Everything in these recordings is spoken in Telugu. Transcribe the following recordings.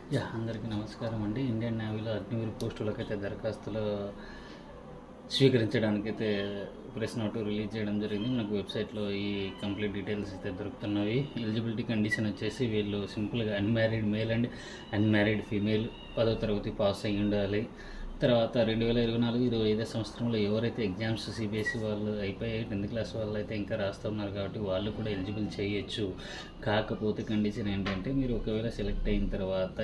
అందరికీ నమస్కారం అండి. ఇండియన్ నేవీలో అగ్నివీర్ పోస్టులకైతే దరఖాస్తులు స్వీకరించడానికైతే ప్రెస్ నోటు రిలీజ్ చేయడం జరిగింది. మనకు వెబ్సైట్లో ఈ కంప్లీట్ డీటెయిల్స్ అయితే దొరుకుతున్నవి. ఎలిజిబిలిటీ కండిషన్ వచ్చేసి వీళ్ళు సింపుల్గా unmarried male and unmarried female 10వ తరగతి పాస్ అయ్యి ఉండాలి. తర్వాత 2024-25 సంవత్సరంలో ఎవరైతే ఎగ్జామ్స్ సిబిఎస్ఈ వాళ్ళు అయిపోయాయి, 10th క్లాస్ వాళ్ళు అయితే ఇంకా రాస్తున్నారు కాబట్టి వాళ్ళు కూడా ఎలిజిబుల్ చేయొచ్చు. కాకపోతే కండిషన్ ఏంటంటే మీరు ఒకవేళ సెలెక్ట్ అయిన తర్వాత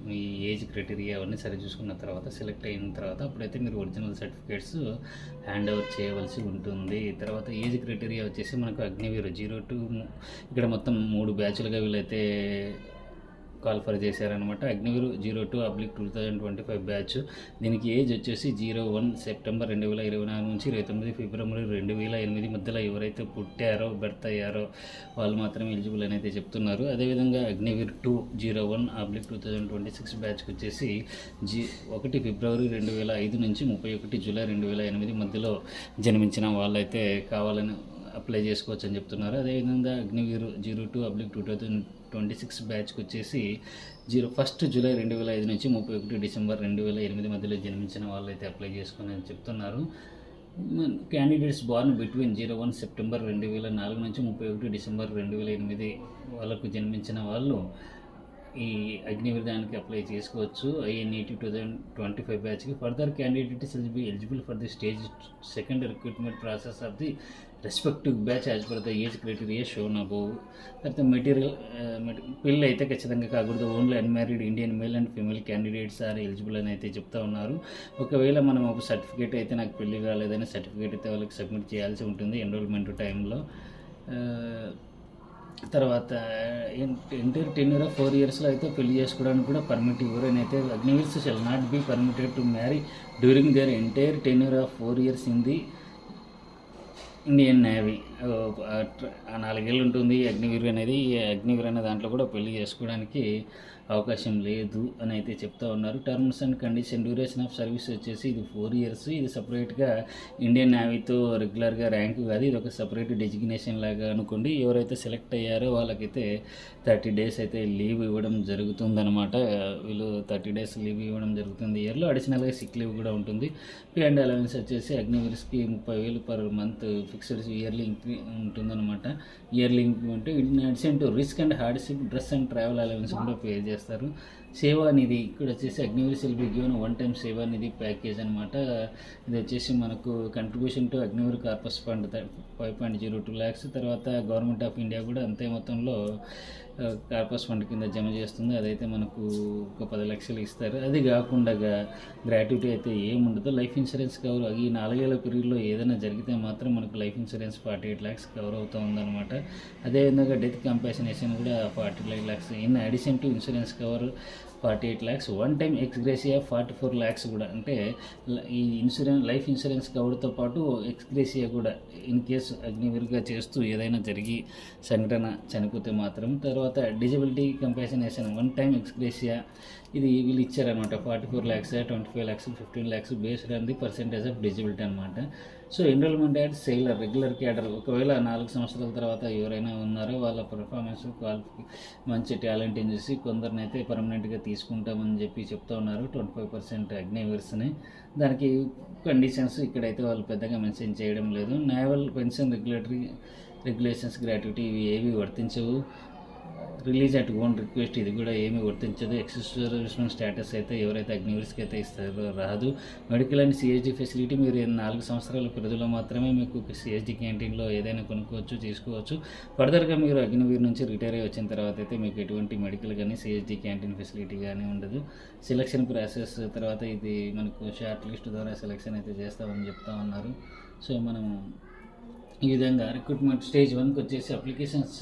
మీ ఏజ్ క్రైటీరియా అవన్నీ సరి చూసుకున్న తర్వాత సెలెక్ట్ అయిన తర్వాత అప్పుడైతే మీరు ఒరిజినల్ సర్టిఫికేట్స్ హ్యాండ్ ఓవర్ చేయవలసి ఉంటుంది. తర్వాత ఏజ్ క్రైటీరియా వచ్చేసి మనకు అగ్నివీర్ 02 ఇక్కడ మొత్తం 3 బ్యాచ్లుగా వీళ్ళైతే కాల్ఫర్ చేశారనమాట. అగ్నివీర్ 02/2025 బ్యాచ్. దీనికి ఏజ్ వచ్చేసి 01 సెప్టెంబర్ 2024 నుంచి 29 ఫిబ్రవరి 2008 మధ్యలో ఎవరైతే పుట్టారో బర్త్ అయ్యారో వాళ్ళు మాత్రమే ఎలిజిబుల్ అని అయితే చెప్తున్నారు. అదేవిధంగా అగ్నివీర్ 201/2026 బ్యాచ్కి వచ్చేసి 1 ఫిబ్రవరి 2005 నుంచి 31 జూలై 2008 మధ్యలో జన్మించిన వాళ్ళైతే కావాలని అప్లై చేసుకోవచ్చు అని చెప్తున్నారు. అదేవిధంగా అగ్నివీర్ 02/2026 బ్యాచ్కి వచ్చేసి 1 జూలై 2005 నుంచి 31 డిసెంబర్ 2008 మధ్యలో జన్మించిన వాళ్ళు అయితే అప్లై చేసుకొని అని చెప్తున్నారు. క్యాండిడేట్స్ బార్న్ బిట్వీన్ 01 సెప్టెంబర్ 2004 నుంచి 31 డిసెంబర్ 2008 వాళ్ళకు జన్మించిన వాళ్ళు ఈ అగ్నివీర్ దానికి అప్లై చేసుకోవచ్చు. INET 2025 బ్యాచ్కి. Further candidates will be eligible for the stage 2nd recruitment process of the respective batch as per the age criteria shown above. తర్వాత మెటీరియల్ పెళ్ళి అయితే ఖచ్చితంగా కాకూడదు. Only unmarried Indian male and female candidates are eligible అని అయితే చెప్తా ఉన్నారు. ఒకవేళ మనం ఒక సర్టిఫికేట్ అయితే నాకు పెళ్ళి కాలేదని సర్టిఫికేట్ అయితే వాళ్ళకి సబ్మిట్ చేయాల్సి ఉంటుంది ఎన్రోల్మెంట్ టైంలో. తర్వాత ఎంటైర్ టెన్యూర్ ఆఫ్ 4 ఇయర్స్లో అయితే పెళ్లి చేసుకోవడానికి కూడా పర్మిట్ ఇవ్వరని అయితే Agniveers shall not be permitted to marry during their entire tenure of 4 years in the Indian navy. 4 ఏళ్ళు ఉంటుంది అగ్నివీర్ అనేది. అగ్నివీర్ అనే దాంట్లో కూడా పెళ్లి చేసుకోవడానికి అవకాశం లేదు అని అయితే చెప్తా ఉన్నారు. Terms and condition duration of service వచ్చేసి ఇది 4 ఇయర్స్. ఇది సపరేట్గా ఇండియన్ నేవీతో రెగ్యులర్గా ర్యాంక్ కాదు, ఇది ఒక సపరేట్ డెసిగ్నేషన్ లాగా అనుకోండి. ఎవరైతే సెలెక్ట్ అయ్యారో వాళ్ళకైతే 30 డేస్ అయితే లీవ్ ఇవ్వడం జరుగుతుందన్నమాట. వీళ్ళు 30 డేస్ లీవ్ ఇవ్వడం జరుగుతుంది ఇయర్లో. అడిషనల్గా సిక్ లీవ్ కూడా ఉంటుంది. పే అండ్ అలవెన్స్ వచ్చేసి అగ్నివీర్స్కి 30,000 పర్ మంత్ ఫిక్స్డ్ ఇయర్లీ ఉంటుందన్నమాట. Yearly increment in addition to risk and hardship dress and travel allowance కూడా పే చేస్తారు. సేవానిధి ఇక్కడ వచ్చేసి Agniveer will be given 1 time Sevanidhi package అనమాట. ఇది వచ్చేసి మనకు contribution to Agniveer corpus fund 5.02 lakhs. తర్వాత గవర్నమెంట్ ఆఫ్ ఇండియా కూడా అంతే మొత్తంలో కార్పస్ ఫండ్ కింద జమ చేస్తుంది. అదైతే మనకు ఒక 10 లక్షలు ఇస్తారు. అది కాకుండా గ్రాట్యుటీ అయితే ఏముండదు. లైఫ్ ఇన్సూరెన్స్ కవర్ ఈ 4 ఏళ్ల పీరియడ్లో ఏదైనా జరిగితే మాత్రం మనకు లైఫ్ ఇన్సూరెన్స్ 48 lakhs కవర్ అవుతూ ఉందన్నమాట. అదేవిధంగా డెత్ కంపెన్సేషన్ కూడా 45 lakhs. In addition to insurance cover 48 lakhs. 1 time ex gratia 44 lakhs కూడా. అంటే ఈ లైఫ్ ఇన్సూరెన్స్ కవర్తో పాటు ఎక్స్గ్రేసియా కూడా ఇన్ కేసు అగ్నివీర్గా చేస్తూ ఏదైనా జరిగి సంఘటన చనిపోతే మాత్రం. తర్వాత డిజబిలిటీ కంపెన్సేషన్ 1 టైం ఎక్స్గ్రేసియా ఇది వీళ్ళు ఇచ్చారనమాట. 44 lakhs, 25 lakhs, 15 lakhs based on the percentage of disability అనమాట. So enrolment as sailor regular cadre. ఒకవేళ 4 సంవత్సరాల తర్వాత ఎవరైనా ఉన్నారో వాళ్ళ పర్ఫార్మెన్స్ మంచి టాలెంట్ అని చూసి కొందరిని అయితే పర్మనెంట్గా తీసుకుంటామని చెప్పి చెప్తా ఉన్నారు. 25% అగ్నివీర్స్ని. దానికి కండిషన్స్ ఇక్కడైతే వాళ్ళు పెద్దగా మెన్షన్ చేయడం లేదు. నేవల్ పెన్షన్ రెగ్యులేషన్స్ గ్రాట్యుటీ ఇవి ఏవి వర్తించవు. రిలీజ్ అట్ ఓన్ రిక్వెస్ట్ ఇది కూడా ఏమీ వర్తించదు. ఎక్సర్విస్మెంట్ స్టేటస్ అయితే ఎవరైతే అగ్నివీర్స్కి అయితే ఇస్తారో రాదు. మెడికల్ అండ్ సిహెచ్డి ఫెసిలిటీ మీరు 4 సంవత్సరాల పరిధిలో మాత్రమే మీకు సిహెచ్డి క్యాంటీన్లో ఏదైనా కొనుక్కోవచ్చు, తీసుకోవచ్చు. ఫర్దర్గా మీరు అగ్నివీర్ నుంచి రిటైర్ అయ్యి వచ్చిన తర్వాత అయితే మీకు ఎటువంటి మెడికల్ కానీ సిహెచ్డి క్యాంటీన్ ఫెసిలిటీ కానీ ఉండదు. సెలక్షన్ ప్రాసెస్ తర్వాత ఇది మనకు షార్ట్ లిస్ట్ ద్వారా సెలక్షన్ అయితే చేస్తామని చెప్తా ఉన్నారు. సో మనం ఈ విధంగా రిక్రూట్మెంట్ స్టేజ్ 1కి వచ్చేసి అప్లికేషన్స్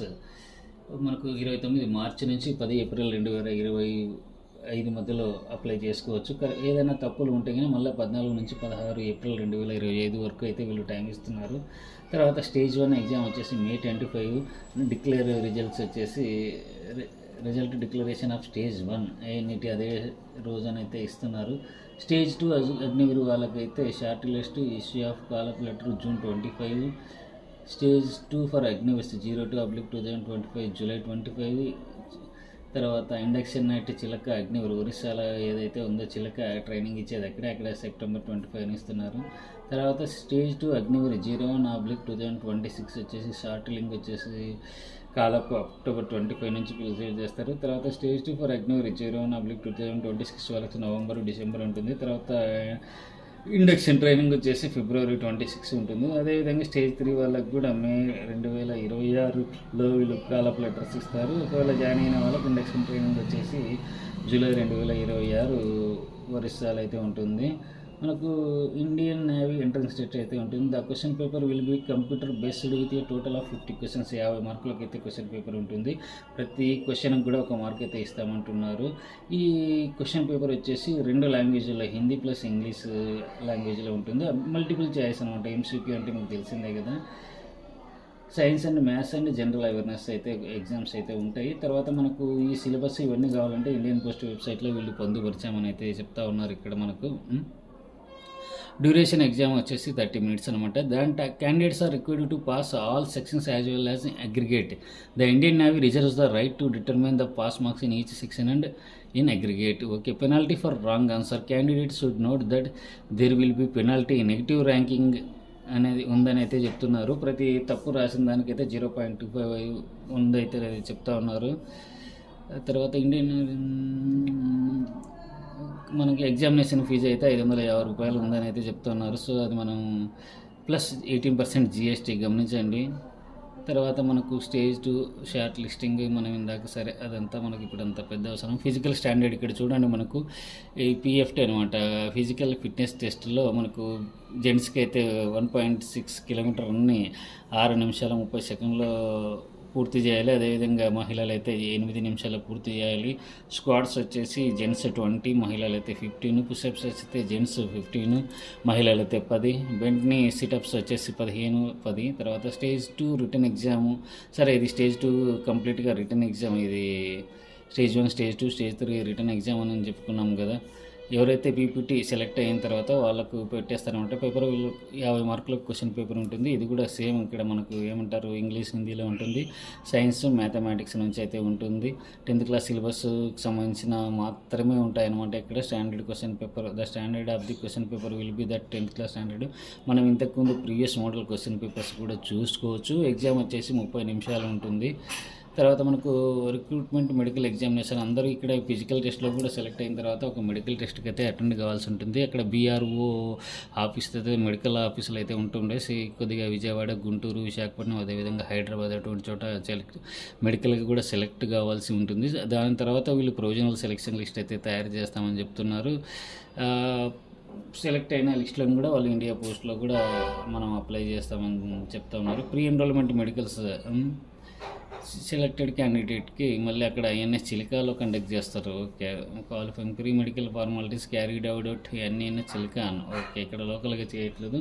మనకు 29 మార్చి నుంచి 10 ఏప్రిల్ 2025 మధ్యలో అప్లై చేసుకోవచ్చు. ఏదైనా తప్పులు ఉంటే కానీ మళ్ళీ 14 నుంచి 16 ఏప్రిల్ 2025 వరకు అయితే వీళ్ళు టైం ఇస్తున్నారు. తర్వాత స్టేజ్ 1 ఎగ్జామ్ వచ్చేసి మే 25. డిక్లేర్ రిజల్ట్స్ వచ్చేసి result declaration of stage 1 INET అదే రోజునైతే ఇస్తున్నారు. స్టేజ్ 2 అగ్నివీర్ వాళ్ళకైతే short list issue of కాలప్ letter June 25. Stage 2 for Agniveers 02/2025 July 25. తర్వాత ఇండక్షన్ నైట్ చిలక అగ్నివర్ ఒరిస్సాలో ఏదైతే ఉందో చిలక ట్రైనింగ్ ఇచ్చేది అక్కడ సెప్టెంబర్ 25 ఇస్తున్నారు. తర్వాత స్టేజ్ 2 అగ్నివర్ 01/2026 వచ్చేసి షార్ట్ లింక్ వచ్చేసి కాలపు అక్టోబర్ 25 నుంచి రిలీజ్ చేస్తారు. తర్వాత స్టేజ్ 2 ఫర్ అగ్నివర్ 01/2026 వాళ్ళకి నవంబర్ డిసెంబర్ ఉంటుంది. తర్వాత ఇండక్షన్ ట్రైనింగ్ వచ్చేసి ఫిబ్రవరి 26 ఉంటుంది. అదేవిధంగా స్టేజ్ 3 వాళ్ళకి కూడా మే 2026లో వీళ్ళు కాలప్ లెటర్స్ ఇస్తారు. ఒకవేళ జాయిన్ అయిన వాళ్ళకి ఇండక్షన్ ట్రైనింగ్ వచ్చేసి జూలై 2026 ఒరిస్సాలో అయితే ఉంటుంది. మనకు ఇండియన్ నేవీ ఎంట్రన్స్ టెస్ట్ అయితే ఉంటుంది. The question paper will be computer based with a total of 50 questions. 50 మార్కులకి అయితే క్వశ్చన్ పేపర్ ఉంటుంది. ప్రతి క్వశ్చన్కి కూడా 1 మార్క్ అయితే ఇస్తామంటున్నారు. ఈ క్వశ్చన్ పేపర్ వచ్చేసి 2 లాంగ్వేజ్లో హిందీ ప్లస్ ఇంగ్లీష్ లాంగ్వేజ్లో ఉంటుంది. మల్టిపుల్ చాయిస్ అనమాట. ఎంసీక్యూ అంటే మీకు తెలిసిందే కదా. Science and maths and general awareness అయితే ఎగ్జామ్స్ అయితే ఉంటాయి. తర్వాత మనకు ఈ సిలబస్ ఇవన్నీ కావాలంటే ఇండియన్ పోస్ట్ వెబ్సైట్లో వీళ్ళు పొందుపరిచామని అయితే చెప్తా ఉన్నారు. ఇక్కడ మనకు డ్యూరేషన్ ఎగ్జామ్ వచ్చేసి 30 minutes అనమాట. దాంట్లో candidates are required to pass all sections as well as aggregate. The Indian navy reserves the right to determine the pass marks in each section and in aggregate. Okay, penalty for wrong answer. Candidates should note that there will be penalty. Negative ranking అనేది ఉందని అయితే చెప్తున్నారు. ప్రతి తప్పు రాసిన దానికైతే 0.25 ఉందైతే చెప్తా ఉన్నారు. తర్వాత ఇండియన్ మనకి ఎగ్జామినేషన్ ఫీజు అయితే 550 రూపాయలు ఉందని అయితే చెప్తున్నారు. సో అది మనం ప్లస్ 18% GST గమనించండి. తర్వాత మనకు స్టేజ్ 2 షార్ట్ లిస్టింగ్ మనం ఇందాక సరే అదంతా మనకి ఇప్పుడు అంత పెద్ద అవసరం. ఫిజికల్ స్టాండర్డ్ ఇక్కడ చూడండి, మనకు ఈ PFT అనమాట, ఫిజికల్ ఫిట్నెస్ టెస్ట్లో మనకు జెంట్స్కి అయితే 1.6 కిలోమీటర్ని 6 నిమిషాల 30 సెకండ్లో పూర్తి చేయాలి. అదేవిధంగా మహిళలు అయితే 8 నిమిషాలు పూర్తి చేయాలి. స్క్వాడ్స్ వచ్చేసి జెంట్స్ 20, మహిళలు అయితే 15, పుషప్స్ అయితే జెంట్స్ 15, మహిళలు అయితే 10, బెంట్ని సిటప్స్ వచ్చేసి 15. తర్వాత స్టేజ్ 2 రిటర్న్ ఎగ్జాము. సరే, ఇది స్టేజ్ 2 కంప్లీట్గా రిటర్న్ ఎగ్జామ్. ఇది stage 1, stage 2, stage 3 return exam అని చెప్పుకున్నాం కదా. ఎవరైతే PPT సెలెక్ట్ అయిన తర్వాత వాళ్ళకు పెట్టేస్తారనమాట. పేపర్ 50 మార్కులకు క్వశ్చన్ పేపర్ ఉంటుంది. ఇది కూడా సేమ్ ఇక్కడ మనకు ఏమంటారు, ఇంగ్లీష్ హిందీలో ఉంటుంది. సైన్స్ మ్యాథమెటిక్స్ నుంచి అయితే ఉంటుంది. 10th క్లాస్ సిలబస్కి సంబంధించిన మాత్రమే ఉంటాయన్నమాట. ఇక్కడ standard question paper, the standard of the question paper will be that 10th class standard. మనం ఇంతకుముందు ప్రీవియస్ మోడల్ క్వశ్చన్ పేపర్స్ కూడా చూసుకోవచ్చు. ఎగ్జామ్ వచ్చేసి 30 నిమిషాలు ఉంటుంది. తర్వాత మనకు రిక్రూట్మెంట్ మెడికల్ ఎగ్జామినేషన్. అందరూ ఇక్కడ ఫిజికల్ టెస్ట్లో కూడా సెలెక్ట్ అయిన తర్వాత ఒక మెడికల్ టెస్ట్కి అయితే అటెండ్ కావాల్సి ఉంటుంది. అక్కడ BRO ఆఫీస్ అయితే మెడికల్ ఆఫీసులు అయితే ఉంటుండే. కొద్దిగా విజయవాడ, గుంటూరు, విశాఖపట్నం, అదేవిధంగా హైదరాబాద్ అటువంటి చోట మెడికల్కి కూడా సెలెక్ట్ కావాల్సి ఉంటుంది. దాని తర్వాత వీళ్ళు ప్రొవిజనల్ సెలెక్షన్ లిస్ట్ అయితే తయారు చేస్తామని చెప్తున్నారు. సెలెక్ట్ అయిన లిస్టులను కూడా వాళ్ళు ఇండియా పోస్ట్లో కూడా మనం అప్లై చేస్తామని చెప్తా ఉన్నారు. ప్రీ ఎన్రోల్మెంట్ మెడికల్స్ సెలెక్టెడ్ క్యాండిడేట్కి మళ్ళీ అక్కడ INS చిలికాలో కండక్ట్ చేస్తారు. Okay, qualifying pre medical formalities carried out ఇవన్నీ చిలికా. ఓకే, ఇక్కడ లోకల్గా చేయట్లేదు,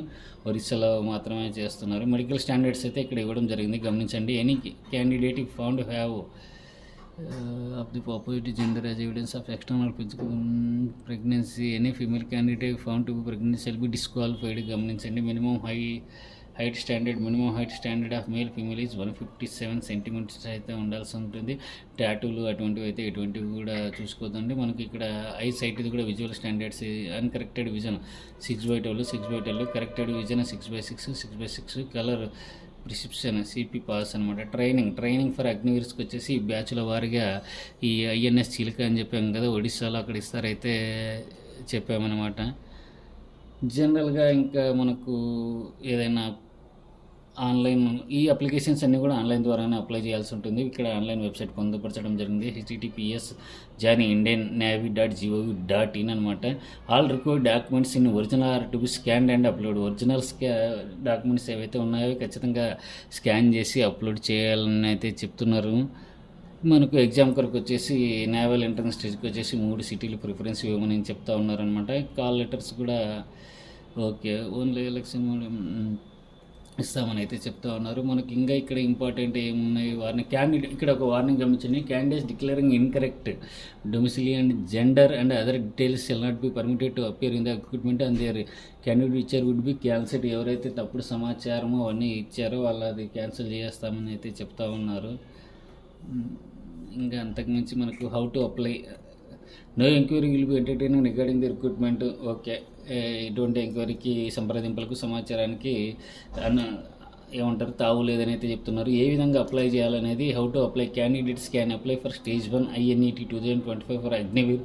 ఒరిస్సాలో మాత్రమే చేస్తున్నారు. మెడికల్ స్టాండర్డ్స్ అయితే ఇక్కడ ఇవ్వడం జరిగింది, గమనించండి. Any candidate found have of the opposite gender as evidence of external physical pregnancy, any female candidate found to be pregnant shall be disqualified. గమనించండి. Minimum height standard of male female is 157 centimetres అయితే ఉండాల్సి ఉంటుంది. టాటూలు అటువంటివి అయితే ఎటువంటివి కూడా చూసుకోదండి. మనకి ఇక్కడ ఐ సైట్ ఇది కూడా visual standards. Uncorrected vision 6/12, corrected vision 6/6, colour prescription CP pass అనమాట. ట్రైనింగ్ ఫర్ అగ్నివీర్స్కి వచ్చేసి ఈ బ్యాచ్ల వారిగా ఈ INS చిలిక అని చెప్పాం కదా, ఒడిస్సాలో అక్కడ ఇస్తారైతే చెప్పామన్నమాట. జనరల్గా ఇంకా మనకు ఏదైనా ఆన్లైన్ ఈ అప్లికేషన్స్ అన్నీ కూడా ఆన్లైన్ ద్వారానే అప్లై చేయాల్సి ఉంటుంది. ఇక్కడ ఆన్లైన్ వెబ్సైట్ పొందుపరచడం జరిగింది. https://join.indian.navy.gov.in అనమాట. All required documents in original are to be scanned and upload. Original documents ఏవైతే ఉన్నాయో ఖచ్చితంగా స్కాన్ చేసి అప్లోడ్ చేయాలని అయితే చెప్తున్నారు. మనకు ఎగ్జామ్ కొరకు వచ్చేసి నేవల్ ఎంట్రన్స్ టెస్ట్కి వచ్చేసి 3 సిటీలు ప్రిఫరెన్స్ ఇవ్వమని చెప్తా ఉన్నారనమాట. కాల్ లెటర్స్ కూడా ఓకే ఓన్లీ ఎలక్షన్ ఇస్తామని అయితే చెప్తా ఉన్నారు. మనకి ఇంకా ఇక్కడ ఇంపార్టెంట్ ఏమున్నాయి, క్యాండిడేట్ ఇక్కడ ఒక వార్నింగ్ గమనించండి. Candidates declaring incorrect domiciliary and gender and other details shall not be permitted to appear in the recruitment and their candidate would be cancelled. ఎవరైతే తప్పుడు సమాచారమో అవన్నీ ఇచ్చారో వాళ్ళది క్యాన్సిల్ చేస్తామని అయితే చెప్తా ఉన్నారు. ఇంకా అంతకుమించి మనకు how to apply, no enquiry will be entertaining regarding the recruitment. Okay, ఎటువంటి ఎంక్వైరీకి సంప్రదింపులకు సమాచారానికి ఏమంటారు తావు లేదని అయితే చెప్తున్నారు. ఏ విధంగా అప్లై చేయాలనేది, how to apply, candidates can apply for stage 1 INET 2025 for Agniveer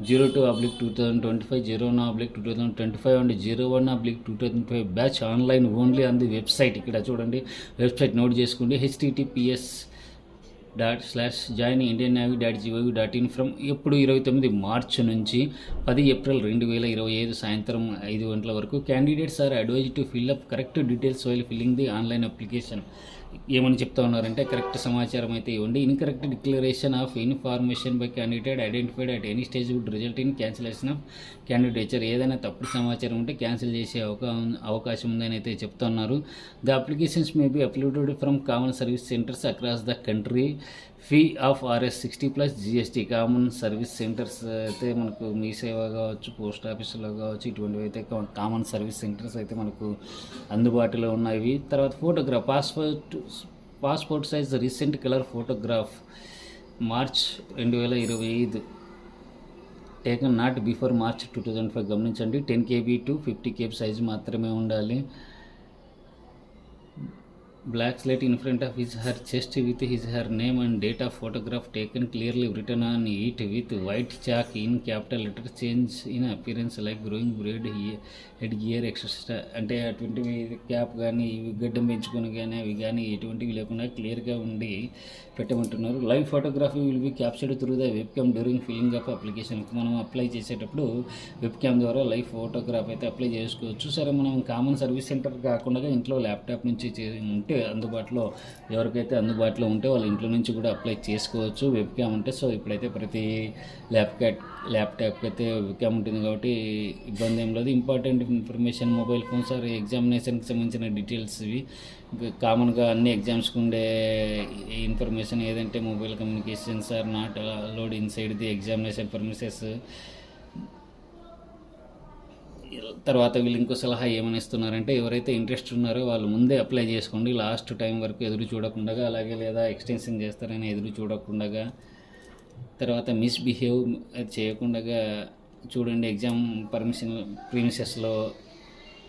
02/2025, 01/2025 and 01/2025 batch online only on the website. ఇక్కడ చూడండి, వెబ్సైట్ నోట్ చేసుకోండి, https://joinindiannavy.gov.in ఫ్రమ్ ఎప్పుడు 29 మార్చి నుంచి 10 ఏప్రిల్ 2025 సాయంత్రం 5 గంటల వరకు. Candidates are advised to fill up correct details while filling the online application. ఏమని చెప్తా ఉన్నారంటే కరెక్ట్ సమాచారం అయితే ఇవ్వండి. Incorrect declaration of information by candidate identified at any stage would result in cancellation of candidature. ఏదైనా తప్పుడు సమాచారం ఉంటే క్యాన్సిల్ చేసే అవకాశం ఉందని అయితే చెప్తున్నారు. The applications may be uploaded from common service centres across the country. Fee of RS 60+ GST. Common service centres అయితే మనకు మీ సేవ కావచ్చు, పోస్ట్ ఆఫీసులో కావచ్చు, ఇటువంటివి అయితే కామన్ సర్వీస్ సెంటర్స్ అయితే మనకు అందుబాటులో ఉన్నాయి. తర్వాత photograph, passport size recent colour photograph March 2025 taken not before March 2005. గమనించండి, 10 KB to 50 KB సైజు మాత్రమే ఉండాలి. Black slate in front of her chest with her name and date of photograph taken clearly written on it with white chalk in capital letters. Change in appearance like growing beard, headgear, etc. అంటే అటువంటివి క్యాప్ కానీ ఇవి గడ్డం పెంచుకొని కానీ అవి కానీ ఎటువంటివి లేకుండా క్లియర్గా ఉండి పెట్టమంటున్నారు. Live photography will be captured through the webcam during filling of application. మనం అప్లై చేసేటప్పుడు వెబ్ క్యామ్ ద్వారా లైవ్ ఫోటోగ్రాఫ్ అయితే అప్లై చేసుకోవచ్చు. సరే, మనం కామన్ సర్వీస్ సెంటర్ కాకుండా ఇంట్లో ల్యాప్టాప్ నుంచి ఉంటే అందుబాటులో, ఎవరికైతే అందుబాటులో ఉంటే వాళ్ళ ఇంట్లో నుంచి కూడా అప్లై చేసుకోవచ్చు వెబ్ క్యామ్ ఉంటే. సో ఇప్పుడైతే ప్రతి ల్యాప్టాప్కి అయితే వెబ్ క్యామ్ ఉంటుంది కాబట్టి ఇబ్బంది ఏం లేదు. Important information, mobile phones or ఎగ్జామినేషన్కి సంబంధించిన డీటెయిల్స్ ఇవి కామన్గా అన్ని ఎగ్జామ్స్కి ఉండే ఇన్ఫర్మేషన్ ఏదంటే mobile communications are not allowed inside the examination premises. తర్వాత వీళ్ళు ఇంకో సలహా ఏమని ఇస్తున్నారంటే, ఎవరైతే ఇంట్రెస్ట్ ఉన్నారో వాళ్ళు ముందే అప్లై చేసుకోండి, లాస్ట్ టైం వరకు ఎదురు చూడకుండా. అలాగే లేదా ఎక్స్టెన్షన్ చేస్తారని ఎదురు చూడకుండా, తర్వాత మిస్బిహేవ్ చేయకుండా చూడండి. ఎగ్జామ్ ప్రీమిసెస్లో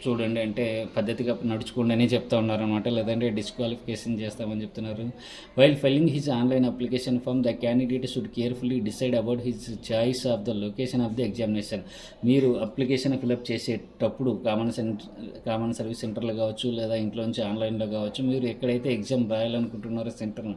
చూడండి, అంటే పద్ధతిగా నడుచుకోండి అని చెప్తా ఉన్నారనమాట. లేదంటే డిస్క్వాలిఫికేషన్ చేస్తామని చెప్తున్నారు. While filling his online application form the candidate should carefully decide about his choice of the location of the examination. మీరు అప్లికేషన్ ఫిలప్ చేసేటప్పుడు కామన్ సర్వీస్ సెంటర్లో కావచ్చు, లేదా ఇంట్లోంచి ఆన్లైన్లో కావచ్చు, మీరు ఎక్కడైతే ఎగ్జామ్ రాయాలనుకుంటున్నారో సెంటర్ను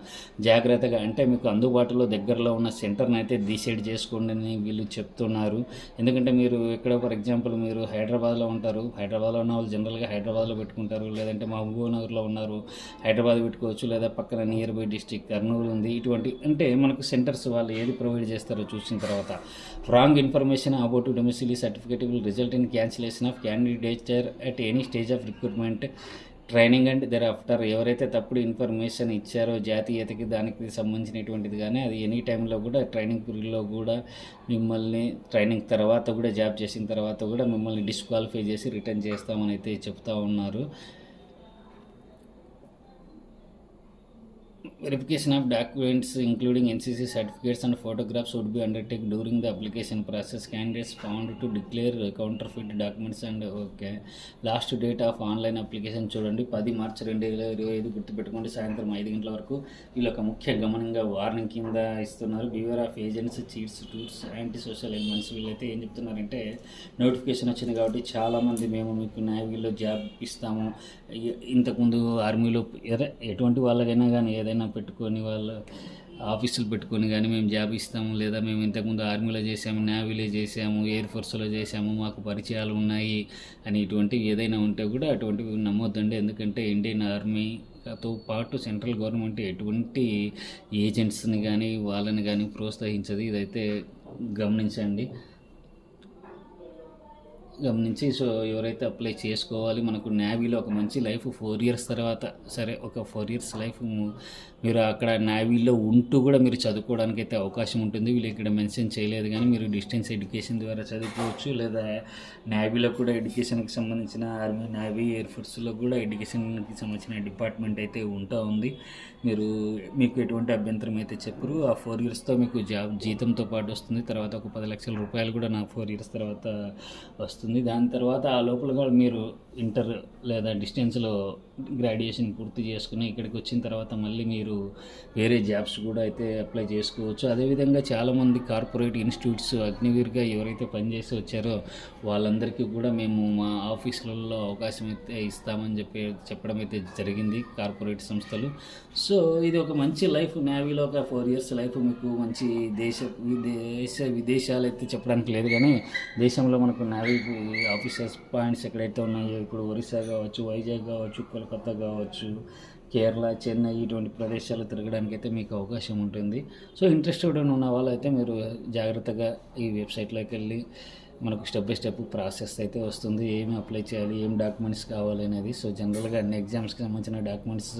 జాగ్రత్తగా, అంటే మీకు అందుబాటులో దగ్గరలో ఉన్న సెంటర్ని అయితే డిసైడ్ చేసుకోండి అని వీళ్ళు చెప్తున్నారు. ఎందుకంటే మీరు ఇక్కడ ఫర్ ఎగ్జాంపుల్ మీరు హైదరాబాద్లో ఉంటారు, హైదరాబాద్లో ఉన్న వాళ్ళు జనరల్గా హైదరాబాద్లో పెట్టుకుంటారు, లేదంటే మహబూబ్నగర్లో ఉన్నారు, హైదరాబాద్ పెట్టుకోవచ్చు, లేదా పక్కన నియర్ బై డిస్టిక్ కర్నూలు ఉంది. ఇటువంటి అంటే మనకు సెంటర్స్ వాళ్ళు ఏది ప్రొవైడ్ చేస్తారో చూసిన తర్వాత, wrong information about domicile certificate will result in cancellation of candidature at any stage of recruitment, training and thereafter. ఎవరైతే తప్పుడు ఇన్ఫర్మేషన్ ఇచ్చారో జాతీయతకి దానికి సంబంధించినటువంటిది కానీ అది ఎనీ టైంలో కూడా ట్రైనింగ్ పీరియడ్లో కూడా మిమ్మల్ని, ట్రైనింగ్ తర్వాత కూడా జాబ్ చేసిన తర్వాత కూడా మిమ్మల్ని డిస్క్వాలిఫై చేసి రిటర్న్ చేస్తామని అయితే చెప్తా ఉన్నారు. Verification of documents including NCC certificates and photographs would be undertaken during the application process. Candidates found to declare counterfeit documents and last date of online application చూడండి 10 మార్చి 2025 గుర్తుపెట్టుకోండి, సాయంత్రం 5 గంటల వరకు. వీళ్ళు ఒక ముఖ్య గమనంగా వార్నింగ్ కింద ఇస్తున్నారు. Beware of agents, cheats, tours, anti social elements. వీళ్ళైతే ఏం చెప్తున్నారంటే, నోటిఫికేషన్ వచ్చింది కాబట్టి చాలామంది మేము మీకు నేవీలో జాబ్ ఇస్తాము, ఇంతకుముందు ఆర్మీలో ఎటువంటి వాళ్ళకైనా కానీ ఏదైనా పెట్టుకొని వాళ్ళ ఆఫీసులు పెట్టుకొని కానీ మేము జాబ్ ఇస్తాము, లేదా మేము ఇంతకుముందు ఆర్మీలో చేసాము, నేవీలో చేసాము, ఎయిర్ ఫోర్స్లో చేసాము, మాకు పరిచయాలు ఉన్నాయి అని ఇటువంటివి ఏదైనా ఉంటే కూడా అటువంటివి నమ్మొద్దండి. ఎందుకంటే ఇండియన్ ఆర్మీతో పాటు సెంట్రల్ గవర్నమెంట్ ఎటువంటి ఏజెంట్స్ని కానీ వాళ్ళని కానీ ప్రోత్సహించదు. ఇదైతే గమనించండి. గమనించి సో ఎవరైతే అప్లై చేసుకోవాలి మనకు నేవీలో ఒక మంచి లైఫ్ 4 ఇయర్స్ తర్వాత సరే ఒక 4 ఇయర్స్ లైఫ్ మీరు అక్కడ నేవీలో ఉంటూ కూడా మీరు చదువుకోవడానికి అయితే అవకాశం ఉంటుంది. వీళ్ళు ఇక్కడ మెన్షన్ చేయలేదు కానీ మీరు డిస్టెన్స్ ఎడ్యుకేషన్ ద్వారా చదువుకోవచ్చు, లేదా నేవీలో కూడా ఎడ్యుకేషన్కి సంబంధించిన ఆర్మీ, నేవీ, ఎయిర్ ఫోర్స్లో కూడా ఎడ్యుకేషన్కి సంబంధించిన డిపార్ట్మెంట్ అయితే ఉంటా ఉంది. మీకు ఎటువంటి అభ్యంతరం అయితే చెప్పరు. ఆ 4 ఇయర్స్తో మీకు జీతంతో పాటు వస్తుంది. తర్వాత ఒక 10 లక్షల రూపాయలు కూడా నాకు 4 ఇయర్స్ తర్వాత వస్తుంది. దాని తర్వాత ఆ లోపల కూడా మీరు ఇంటర్ లేదా డిస్టెన్స్లో గ్రాడ్యుయేషన్ పూర్తి చేసుకుని ఇక్కడికి వచ్చిన తర్వాత మళ్ళీ మీరు వేరే జాబ్స్ కూడా అయితే అప్లై చేసుకోవచ్చు. అదేవిధంగా చాలామంది కార్పొరేట్ ఇన్స్టిట్యూట్స్ అగ్నివీర్గా ఎవరైతే పనిచేసి వచ్చారో వాళ్ళందరికీ కూడా మేము మా ఆఫీసులలో అవకాశం అయితే ఇస్తామని చెప్పడం అయితే జరిగింది కార్పొరేట్ సంస్థలు. సో ఇది ఒక మంచి లైఫ్. నేవీలో ఒక 4 ఇయర్స్ లైఫ్ మీకు మంచి విదేశాలు అయితే చెప్పడానికి లేదు కానీ దేశంలో మనకు నేవీ ఆఫీసర్స్ పాయింట్స్ ఎక్కడైతే ఉన్నాయో ఇప్పుడు ఒరిస్సా కావచ్చు, వైజాగ్ కావచ్చు, కోల్కతా కావచ్చు, కేరళ, చెన్నై ఇటువంటి ప్రదేశాలు తిరగడానికి అయితే మీకు అవకాశం ఉంటుంది. సో ఇంట్రెస్టెడ్ ఉన్న వాళ్ళైతే మీరు జాగ్రత్తగా ఈ వెబ్సైట్లోకి వెళ్ళి మనకు స్టెప్ బై స్టెప్ ప్రాసెస్ అయితే వస్తుంది. ఏమి అప్లై చేయాలి, ఏం డాక్యుమెంట్స్ కావాలి అనేది. సో జనరల్గా అన్ని ఎగ్జామ్స్కి సంబంధించిన డాక్యుమెంట్స్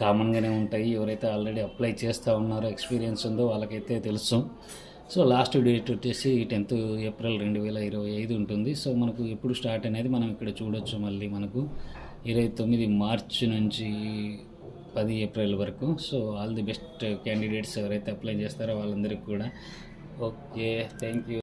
కామన్గానే ఉంటాయి. ఎవరైతే ఆల్రెడీ అప్లై చేస్తూ ఉన్నారో, ఎక్స్పీరియన్స్ ఉందో వాళ్ళకైతే తెలుసు. సో లాస్ట్ డేట్ వచ్చేసి 10th ఏప్రిల్ 2025 ఉంటుంది. సో మనకు ఎప్పుడు స్టార్ట్ అనేది మనం ఇక్కడ చూడొచ్చు. మళ్ళీ మనకు 29 మార్చ్ నుంచి 10 ఏప్రిల్ వరకు. So all the best candidates ఎవరైతే అప్లై చేస్తారో వాళ్ళందరికీ కూడా. Okay, thank you.